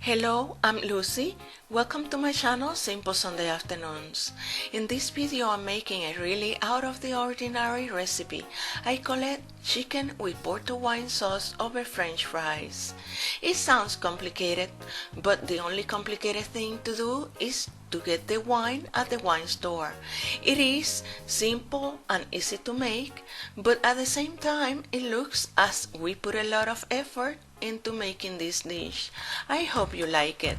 Hello, I'm Lucy. Welcome to my channel, Simple Sunday Afternoons. In this video I'm making a really out of the ordinary recipe. I call it chicken with Porto-Wine sauce over French fries. It sounds complicated, but the only complicated thing to do is to get the wine at the wine store. It is simple and easy to make, but at the same time it looks as we put a lot of effort into making this dish. I hope you like it.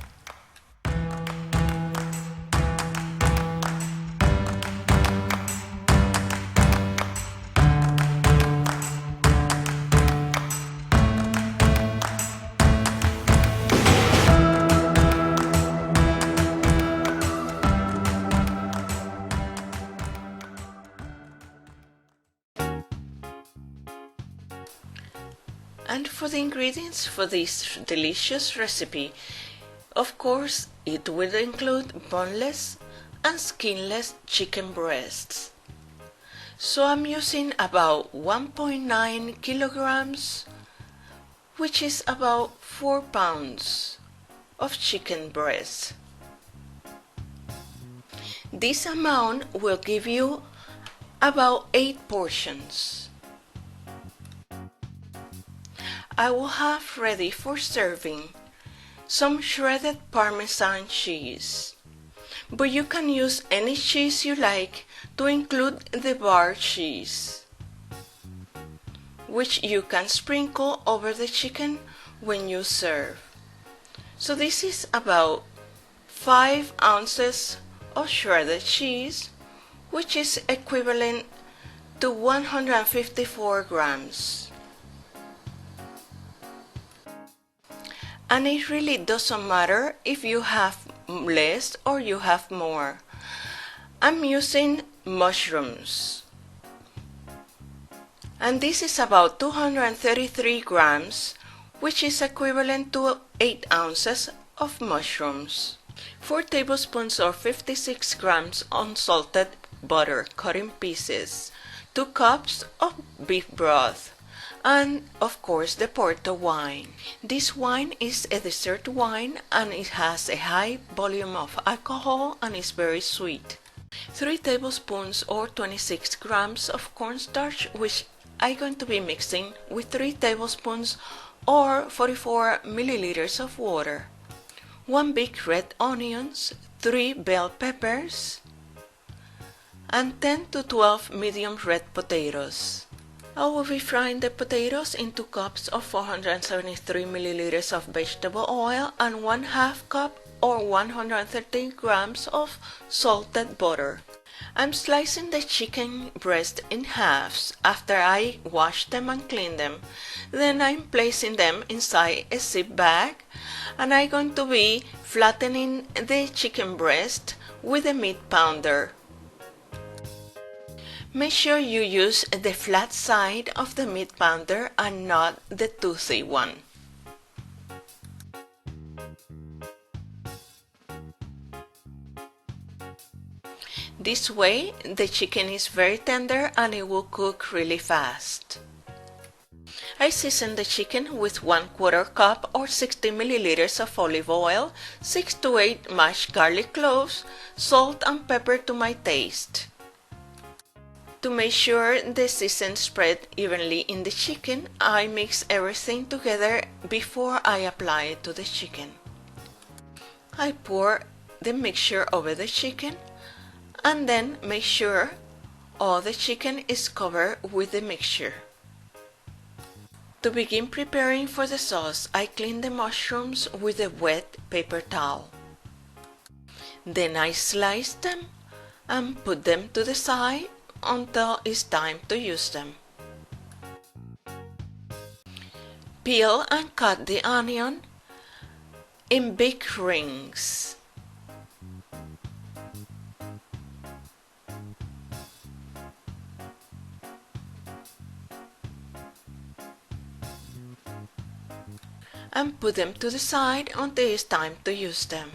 And for the ingredients for this delicious recipe, of course, it will include boneless and skinless chicken breasts. So I'm using about 1.9 kilograms, which is about 4 pounds of chicken breast. This amount will give you about 8 portions. I will have ready for serving some shredded Parmesan cheese, but you can use any cheese you like to include the bar cheese, which you can sprinkle over the chicken when you serve. So this is about 5 ounces of shredded cheese, which is equivalent to 154 grams. And it really doesn't matter if you have less or you have more. I'm using mushrooms. And this is about 233 grams, which is equivalent to 8 ounces of mushrooms. 4 tablespoons or 56 grams unsalted butter cut in pieces. 2 cups of beef broth. And of course the Porto wine. This wine is a dessert wine and it has a high volume of alcohol and is very sweet. 3 tablespoons or 26 grams of corn starch, which I'm going to be mixing with 3 tablespoons or 44 milliliters of water. 1 big red onions, 3 bell peppers, and 10 to 12 medium red potatoes. I will be frying the potatoes in 2 cups of 473 milliliters of vegetable oil and 1/2 cup or 113 grams of salted butter. I'm slicing the chicken breast in halves after I wash them and clean them. Then I'm placing them inside a zip bag and I'm going to be flattening the chicken breast with a meat pounder. Make sure you use the flat side of the meat pounder and not the toothy one. This way, the chicken is very tender and it will cook really fast. I season the chicken with 1/4 cup or 60 milliliters of olive oil, 6 to 8 mashed garlic cloves, salt and pepper to my taste. To make sure the season spread evenly in the chicken, I mix everything together before I apply it to the chicken. I pour the mixture over the chicken and then make sure all the chicken is covered with the mixture. To begin preparing for the sauce, I clean the mushrooms with a wet paper towel. Then I slice them and put them to the side until it's time to use them. Peel and cut the onion in big rings. And put them to the side until it's time to use them.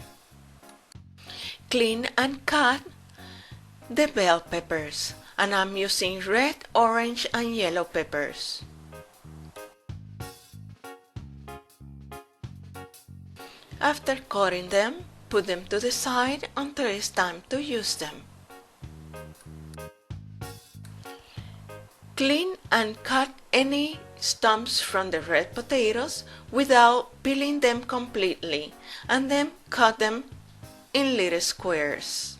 Clean and cut the bell peppers, and I'm using red, orange and yellow peppers. After cutting them, put them to the side until it's time to use them. Clean and cut any stumps from the red potatoes without peeling them completely, and then cut them in little squares.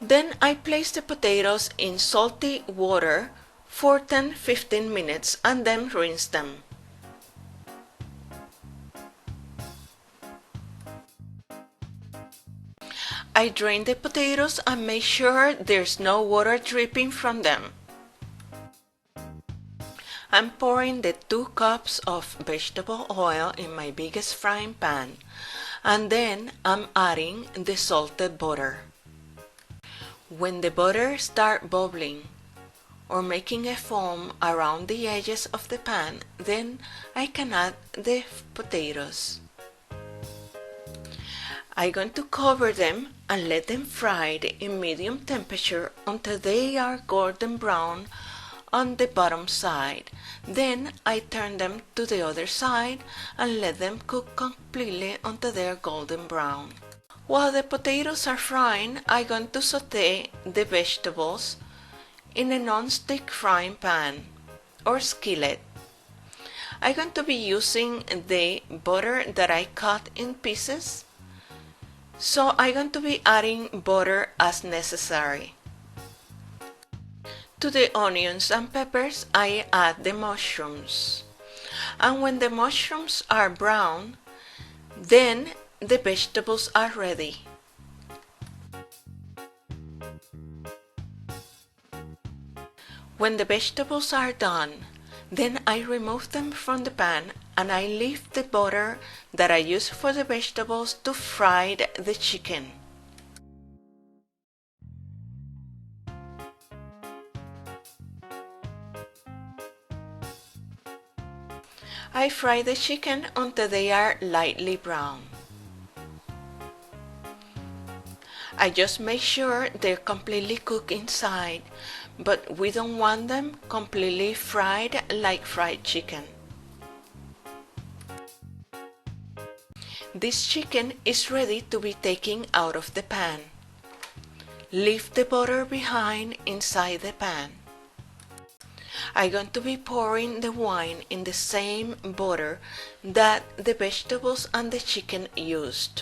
Then I place the potatoes in salty water for 10-15 minutes and then rinse them. I drain the potatoes and make sure there's no water dripping from them. I'm pouring the 2 cups of vegetable oil in my biggest frying pan, and then I'm adding the salted butter. When the butter starts bubbling or making a foam around the edges of the pan, then I can add the potatoes. I'm going to cover them and let them fry in medium temperature until they are golden brown on the bottom side. Then I turn them to the other side and let them cook completely until they are golden brown. While the potatoes are frying, I'm going to saute the vegetables in a non-stick frying pan or skillet. I'm going to be using the butter that I cut in pieces, so I'm going to be adding butter as necessary. To the onions and peppers, I add the mushrooms. And when the mushrooms are brown, then the vegetables are ready. When the vegetables are done, then I remove them from the pan and I leave the butter that I use for the vegetables to fry the chicken. I fry the chicken until they are lightly brown. I just make sure they're completely cooked inside, but we don't want them completely fried like fried chicken. This chicken is ready to be taken out of the pan. Leave the butter behind inside the pan. I'm going to be pouring the wine in the same butter that the vegetables and the chicken used.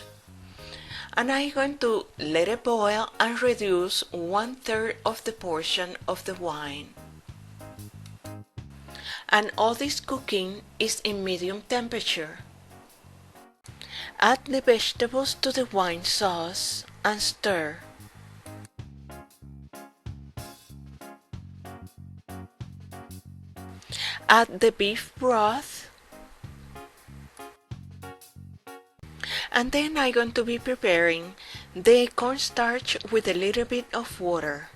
And I'm going to let it boil and reduce 1/3 of the portion of the wine. And all this cooking is in medium temperature. Add the vegetables to the wine sauce and stir. Add the beef broth. And then I'm going to be preparing the cornstarch with a little bit of water.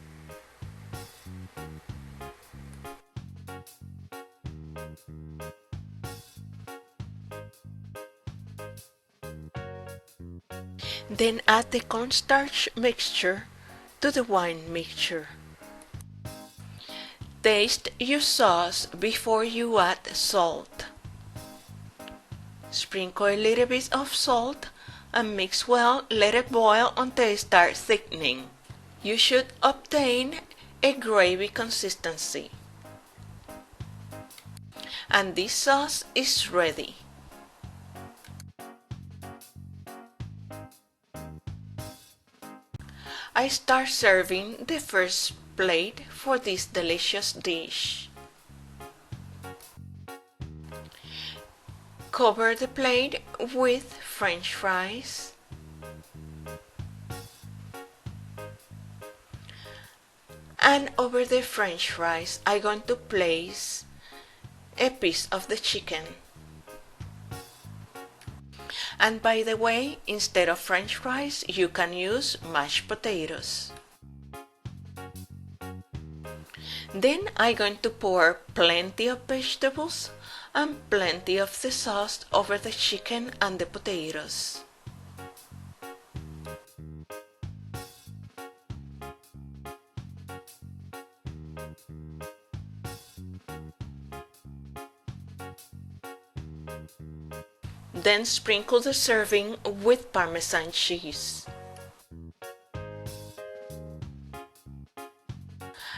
Then add the cornstarch mixture to the wine mixture. Taste your sauce before you add salt. Sprinkle a little bit of salt and mix well. Let it boil until it starts thickening. You should obtain a gravy consistency. And this sauce is ready. I start serving the first plate for this delicious dish. Cover the plate with French fries. And over the French fries, I'm going to place a piece of the chicken. And by the way, instead of French fries, you can use mashed potatoes. Then I'm going to pour plenty of vegetables and plenty of the sauce over the chicken and the potatoes. Then sprinkle the serving with Parmesan cheese.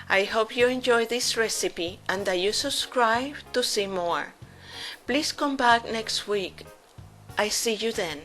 I hope you enjoyed this recipe and that you subscribe to see more. Please come back next week. I see you then.